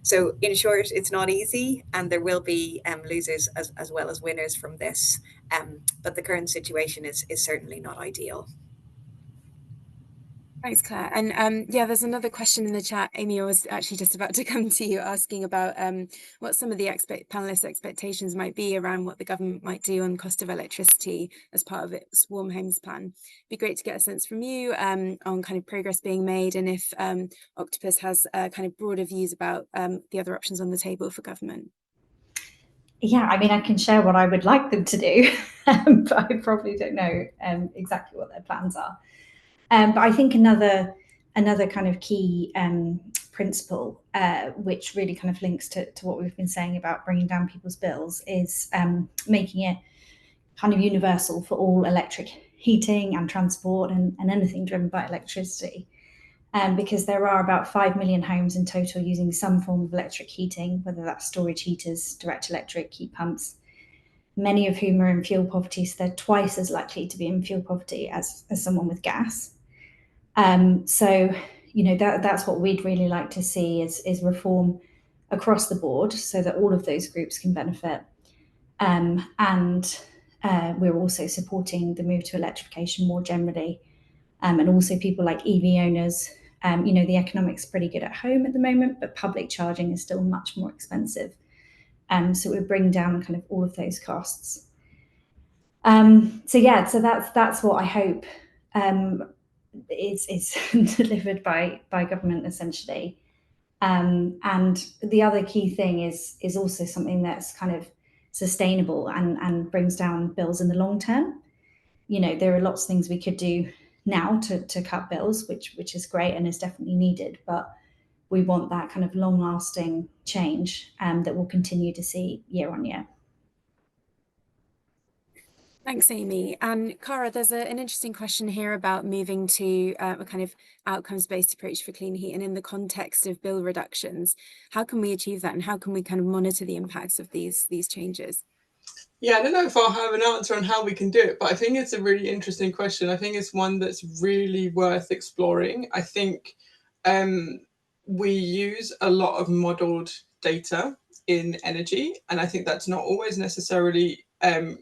So in short, it's not easy, and there will be losers as well as winners from this. But the current situation is certainly not ideal. Thanks, Claire. And yeah, there's another question in the chat. Amy, I was actually just about to come to you asking about what some of the panelists' expectations might be around what the government might do on cost of electricity as part of its Warm Homes Plan. It'd be great to get a sense from you on kind of progress being made, and if Octopus has kind of broader views about the other options on the table for government. Yeah, I mean, I can share what I would like them to do, but I probably don't know exactly what their plans are. But I think another kind of key principle, which really kind of links to what we've been saying about bringing down people's bills, is making it kind of universal for all electric heating and transport and anything driven by electricity. Because there are about 5 million homes in total using some form of electric heating, whether that's storage heaters, direct electric, heat pumps, many of whom are in fuel poverty, so they're twice as likely to be in fuel poverty as someone with gas. So, you know, that's what we'd really like to see is reform across the board so that all of those groups can benefit. And we're also supporting the move to electrification more generally. And also people like EV owners. You know, the economics are pretty good at home at the moment, but public charging is still much more expensive. So we bring down kind of all of those costs. So yeah, so that's what I hope is delivered by government essentially. And the other key thing is also something that's kind of sustainable and brings down bills in the long term. You know, there are lots of things we could do now to cut bills, which is great and is definitely needed, but we want that kind of long-lasting change that we'll continue to see year on year. Thanks, Amy. And Cara, there's an interesting question here about moving to a kind of outcomes-based approach for clean heat, and in the context of bill reductions, how can we achieve that, and how can we kind of monitor the impacts of these changes? Yeah, I don't know if I'll have an answer on how we can do it, but I think it's a really interesting question. I think it's one that's really worth exploring. I think we use a lot of modeled data in energy, and I think that's not always necessarily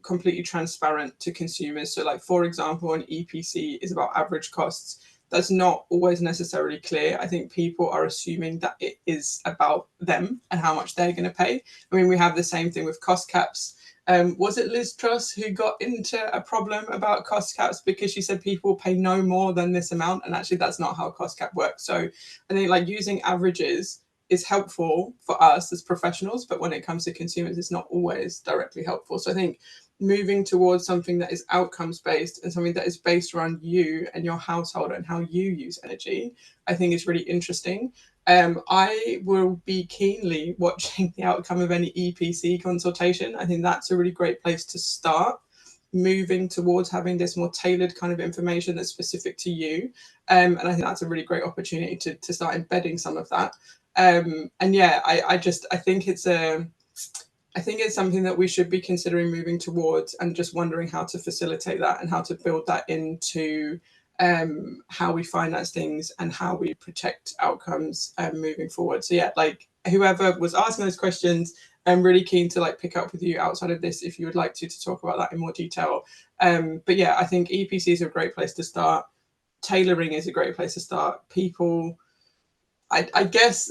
completely transparent to consumers. So like, for example, an EPC is about average costs. That's not always necessarily clear. I think people are assuming that it is about them and how much they're going to pay. I mean, we have the same thing with cost caps. Was it Liz Truss who got into a problem about cost caps because she said people pay no more than this amount? And actually, that's not how cost cap works. So I think like using averages is helpful for us as professionals, but when it comes to consumers, it's not always directly helpful. So I think moving towards something that is outcomes based and something that is based around you and your household and how you use energy, I think is really interesting. I will be keenly watching the outcome of any EPC consultation. I think that's a really great place to start, moving towards having this more tailored kind of information that's specific to you. And I think that's a really great opportunity to start embedding some of that. And yeah, I think it's something that we should be considering moving towards, and just wondering how to facilitate that and how to build that into how we finance things and how we protect outcomes moving forward. So yeah, like whoever was asking those questions, I'm really keen to like pick up with you outside of this if you would like to talk about that in more detail. But yeah, I think EPCs are a great place to start. Tailoring is a great place to start. People, I guess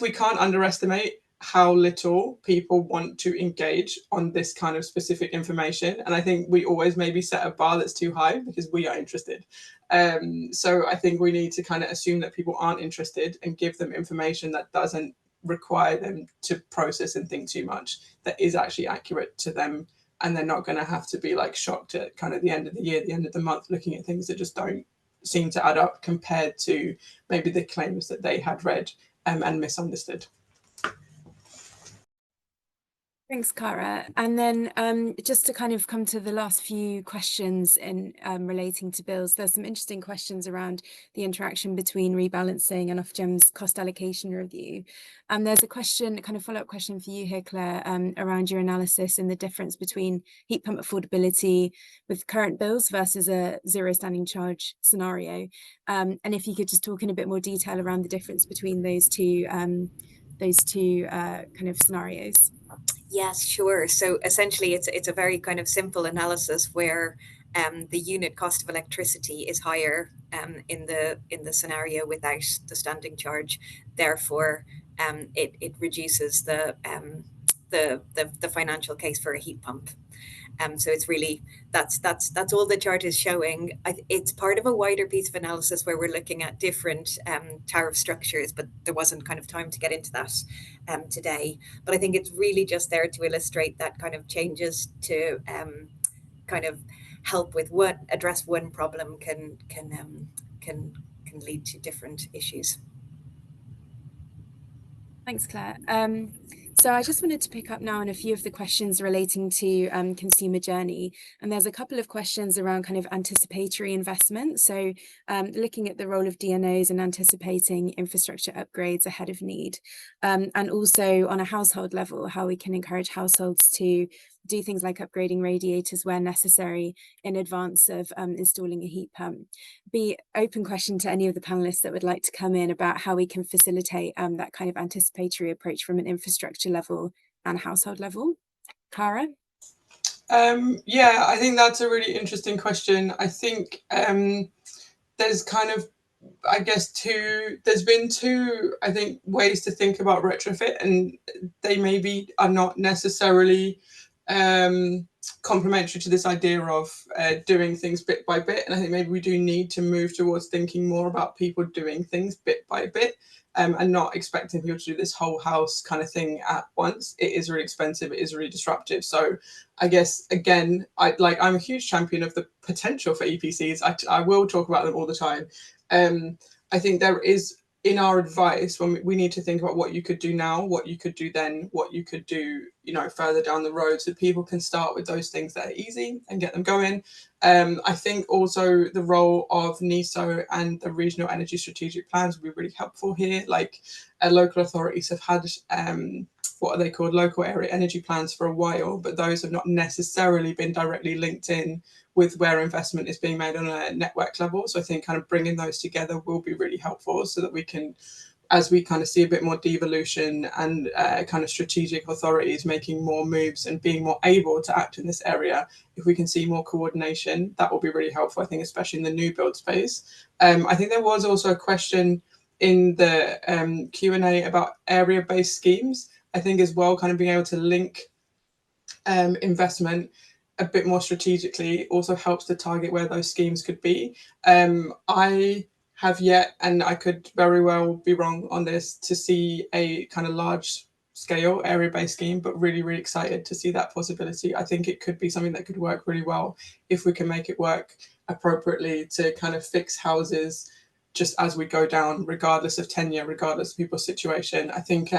we can't underestimate how little people want to engage on this kind of specific information. And I think we always maybe set a bar that's too high because we are interested. So I think we need to kind of assume that people aren't interested and give them information that doesn't require them to process and think too much, that is actually accurate to them. And they're not going to have to be like shocked at kind of the end of the year, the end of the month, looking at things that just don't seem to add up compared to maybe the claims that they had read and misunderstood. Thanks, Cara. And then just to kind of come to the last few questions in relating to bills, there's some interesting questions around the interaction between rebalancing and Ofgem's cost allocation review. And there's a question, a kind of follow-up question for you here, Claire, around your analysis and the difference between heat pump affordability with current bills versus a zero standing charge scenario. And if you could just talk in a bit more detail around the difference between those two kind of scenarios. Yes, sure. So essentially, it's a very kind of simple analysis where the unit cost of electricity is higher in the scenario without the standing charge. Therefore, it reduces the financial case for a heat pump. So it's really, that's all the chart is showing. It's part of a wider piece of analysis where we're looking at different tariff structures, but there wasn't kind of time to get into that today. But I think it's really just there to illustrate that kind of changes to kind of help with address one problem can lead to different issues. Thanks, Claire. So I just wanted to pick up now on a few of the questions relating to consumer journey. And there's a couple of questions around kind of anticipatory investment. So looking at the role of DNOs and anticipating infrastructure upgrades ahead of need. And also on a household level, how we can encourage households to do things like upgrading radiators where necessary in advance of installing a heat pump. Be open question to any of the panelists that would like to come in about how we can facilitate that kind of anticipatory approach from an infrastructure level and household level. Cara? Yeah, I think that's a really interesting question. I think there's kind of, I guess, there's been two, I think, ways to think about retrofit, and they maybe are not necessarily complementary to this idea of doing things bit by bit. And I think maybe we do need to move towards thinking more about people doing things bit by bit, and not expecting people to do this whole house kind of thing at once. It is really expensive, it is really disruptive. So I guess, again, I'm a huge champion of the potential for EPCs. I will talk about them all the time. I think there is, in our advice, when we need to think about what you could do now, what you could do then, what you could do, further down the road, so people can start with those things that are easy and get them going. I think also the role of NESO and the regional energy strategic plans will be really helpful here. Like local authorities have had what are they called, local area energy plans for a while, but those have not necessarily been directly linked in with where investment is being made on a network level. So I think kind of bringing those together will be really helpful, so that we can, as we kind of see a bit more devolution and kind of strategic authorities making more moves and being more able to act in this area, if we can see more coordination, that will be really helpful, I think, especially in the new build space. I think there was also a question in the Q&A about area-based schemes. I think as well, kind of being able to link investment a bit more strategically also helps to target where those schemes could be. I have yet, and I could very well be wrong on this, to see a kind of large scale area-based scheme, but really, really excited to see that possibility. I think it could be something that could work really well if we can make it work appropriately to kind of fix houses just as we go down, regardless of tenure, regardless of people's situation. I think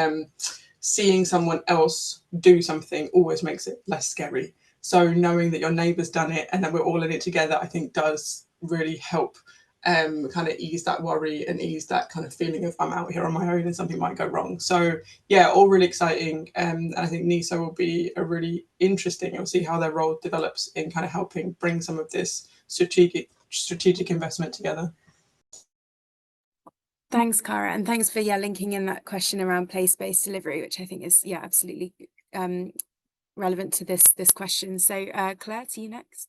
seeing someone else do something always makes it less scary. So knowing that your neighbour's done it and then we're all in it together, I think does really help kind of ease that worry and ease that kind of feeling of I'm out here on my own and something might go wrong. So yeah, all really exciting. And I think NESO will be a really interesting, you'll see how their role develops in kind of helping bring some of this strategic investment together. Thanks, Cara, and thanks for linking in that question around place-based delivery, which I think is absolutely relevant to this question. So Claire, to you next.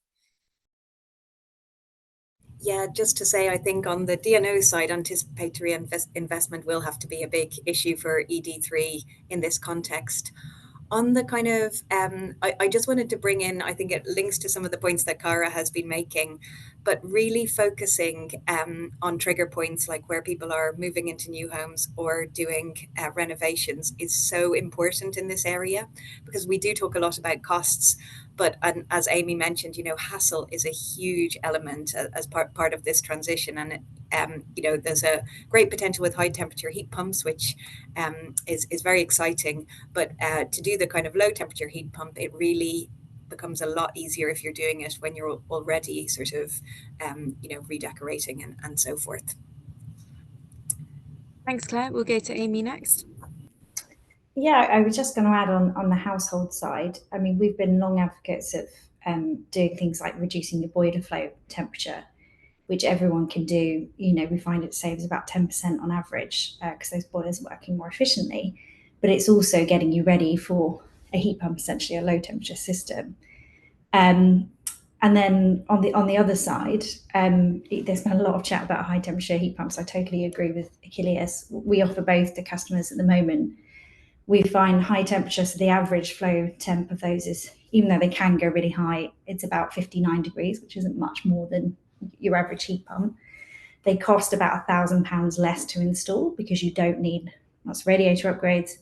Yeah, just to say, I think on the DNO side, anticipatory investment will have to be a big issue for ED3 in this context. On the kind of, I just wanted to bring in, I think it links to some of the points that Cara has been making, but really focusing on trigger points like where people are moving into new homes or doing renovations is so important in this area, because we do talk a lot about costs, but as Amy mentioned, hassle is a huge element as part of this transition. And there's a great potential with high temperature heat pumps, which is very exciting. But to do the kind of low temperature heat pump, it really becomes a lot easier if you're doing it when you're already sort of, redecorating and so forth. Thanks, Claire. We'll go to Amy next. Yeah, I was just going to add on the household side. I mean, we've been long advocates of doing things like reducing the boiler flow temperature, which everyone can do. We find it saves about 10% on average because those boilers are working more efficiently. But it's also getting you ready for a heat pump, essentially a low temperature system. And And then on the other side, there's been a lot of chat about high temperature heat pumps. I totally agree with Achilles. We offer both to customers at the moment. We find high temperature, so the average flow temp of those is, even though they can go really high, it's about 59 degrees, which isn't much more than your average heat pump. They cost about £1,000 less to install because you don't need lots of radiator upgrades,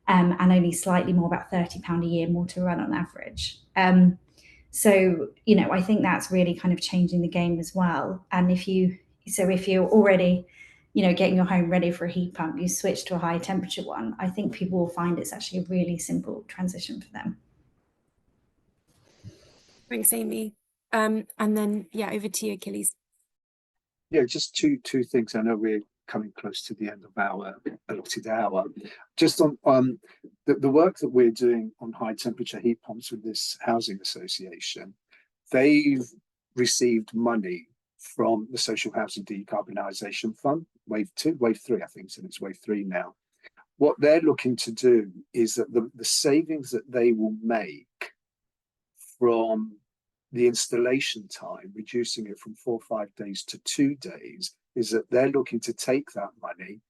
and only slightly more, about £30 a year more to run on average. So, you know, I think that's really kind of changing the game as well. And if you're already, you know, getting your home ready for a heat pump, you switch to a high temperature one, I think people will find it's actually a really simple transition for them. Thanks, Amy. And then, yeah, over to you, Achilles. Yeah, just two things. I know we're coming close to the end of our allotted hour. Just on the work that we're doing on high temperature heat pumps with this housing association, they've received money from the Social Housing Decarbonisation Fund, wave 3, I think, so it's wave 3 now. What they're looking to do is that the savings that they will make from the installation time, reducing it from 4 or 5 days to 2 days, is that they're looking to take that money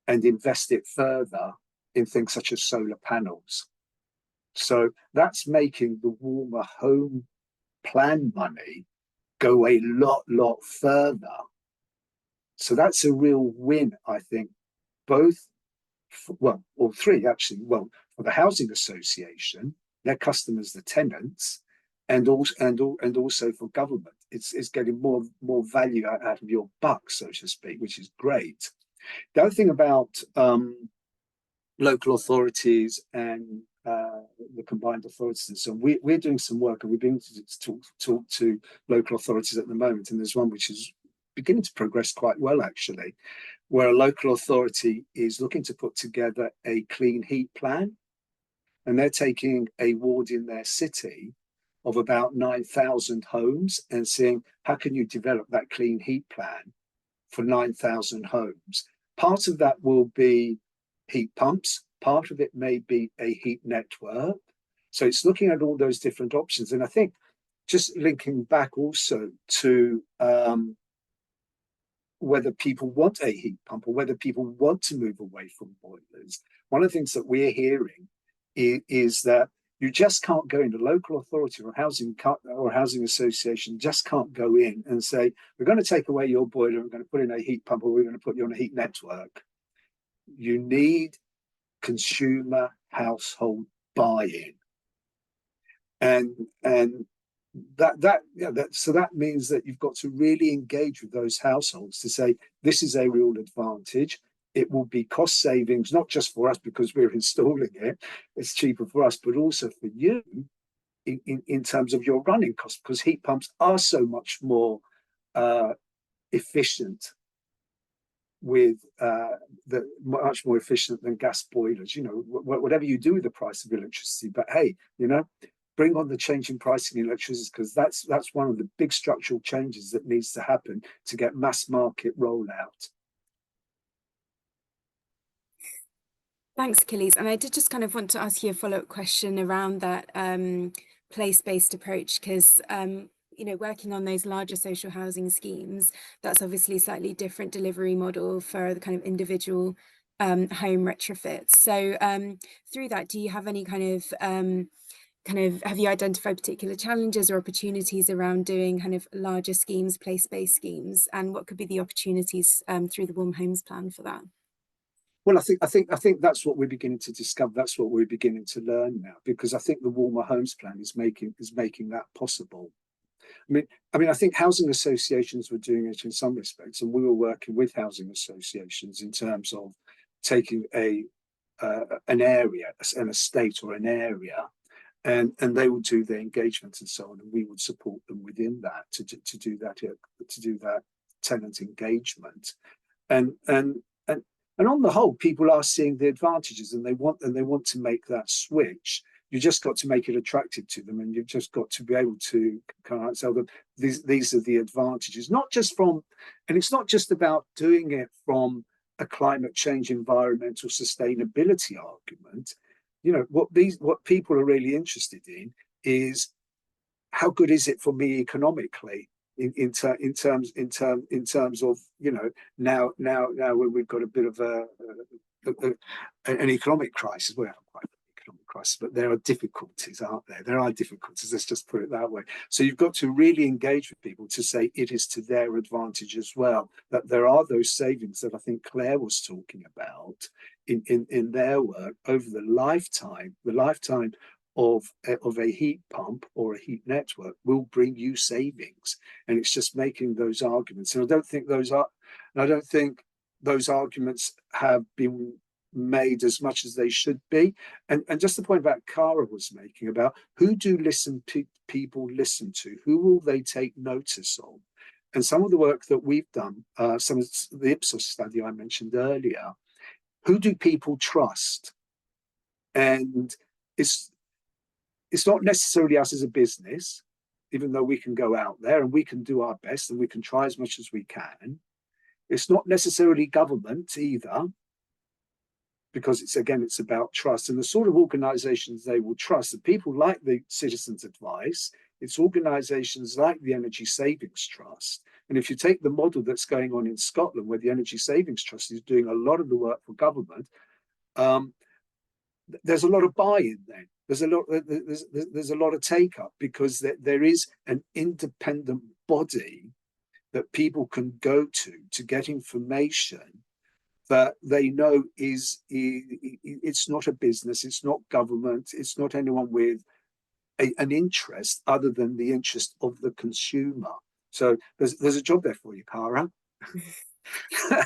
and invest it further in things such as solar panels. So that's making the warmer home plan money go a lot further. So that's a real win, I think, both, or three actually. Well, for the housing association, their customers, the tenants, and also for government. It's getting more value out of your buck, so to speak, which is great. The other thing about local authorities and the combined authorities and so on, we're doing some work, and we're beginning to talk to local authorities at the moment, and there's one which is beginning to progress quite well actually, where a local authority is looking to put together a clean heat plan, and they're taking a ward in their city of about 9,000 homes and seeing how can you develop that clean heat plan for 9,000 homes. Part of that will be heat pumps, part of it may be a heat network. So it's looking at all those different options. And I think just linking back also to whether people want a heat pump or whether people want to move away from boilers, one of the things that we're hearing is that you just can't go in, a local authority or housing association just can't go in and say, we're going to take away your boiler, we're going to put in a heat pump, or we're going to put you on a heat network. You need consumer household buy-in. And so that means that you've got to really engage with those households to say, this is a real advantage. It will be cost savings, not just for us because we're installing it, it's cheaper for us, but also for you in terms of your running costs, because heat pumps are so much more efficient much more efficient than gas boilers. You know, whatever you do with the price of electricity, but hey, you know, bring on the change in pricing in electricity, because that's one of the big structural changes that needs to happen to get mass market rollout. Thanks, Achilles. And I did just kind of want to ask you a follow-up question around that place-based approach, because you know, working on those larger social housing schemes, that's obviously a slightly different delivery model for the kind of individual home retrofits. So through that, do you have any kind of have you identified particular challenges or opportunities around doing kind of larger schemes, place-based schemes, and what could be the opportunities through the Warm Homes Plan for that? Well, I think that's what we're beginning to discover. That's what we're beginning to learn now, because I think the Warmer Homes Plan is making that possible. I mean, I think housing associations were doing it in some respects, and we were working with housing associations in terms of taking an area, an estate or an area, and they would do their engagement and so on, and we would support them within that to do that tenant engagement, and on the whole, people are seeing the advantages, and they want to make that switch. You just got to make it attractive to them, and you've just got to be able to kind of tell them these are the advantages. Not just from, and it's not just about doing it from a climate change, environmental sustainability argument. You know, what people are really interested in is how good is it for me economically in terms of, you know, now when we've got a bit of an economic crisis. Well, not quite an economic crisis, but there are difficulties, aren't there? There are difficulties, let's just put it that way. So you've got to really engage with people to say it is to their advantage as well, that there are those savings that I think Claire was talking about in their work over the lifetime of a heat pump or a heat network will bring you savings. And it's just making those arguments. And I don't think those arguments have been made as much as they should be. And just the point about Cara was making about who do people listen to? Who will they take notice of? And some of the work that we've done, some of the Ipsos study I mentioned earlier, who do people trust? And it's not necessarily us as a business, even though we can go out there and we can do our best and we can try as much as we can. It's not necessarily government either, because it's about trust and the sort of organizations they will trust. The people like the Citizens Advice, it's organizations like the Energy Savings Trust. And if you take the model that's going on in Scotland, where the Energy Savings Trust is doing a lot of the work for government, there's a lot of buy-in then. There's a lot of take up, because there is an independent body that people can go to get information that they know it's not a business, it's not government, it's not anyone with an interest other than the interest of the consumer. So there's a job there for you, Cara. Thanks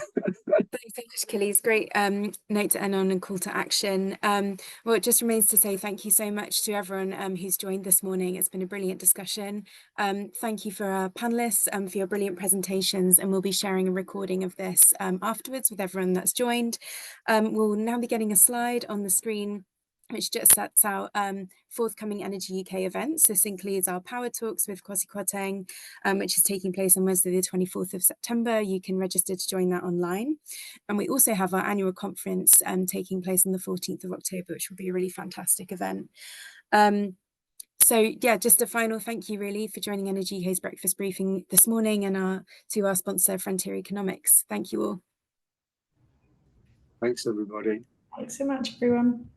so much, Achilles. Great note to end on and call to action. Well, it just remains to say thank you so much to everyone who's joined this morning. It's been a brilliant discussion. Thank you for our panelists for your brilliant presentations, and we'll be sharing a recording of this afterwards with everyone that's joined. We'll now be getting a slide on the screen which just sets out forthcoming Energy UK events. This includes our Power Talks with Kwasi Kwarteng, which is taking place on Wednesday the 24th of September. You can register to join that online. And we also have our annual conference taking place on the 14th of October, which will be a really fantastic event. So yeah, just a final thank you really for joining Energy UK's breakfast briefing this morning, and to our sponsor, Frontier Economics. Thank you all. Thanks, everybody. Thanks so much, everyone.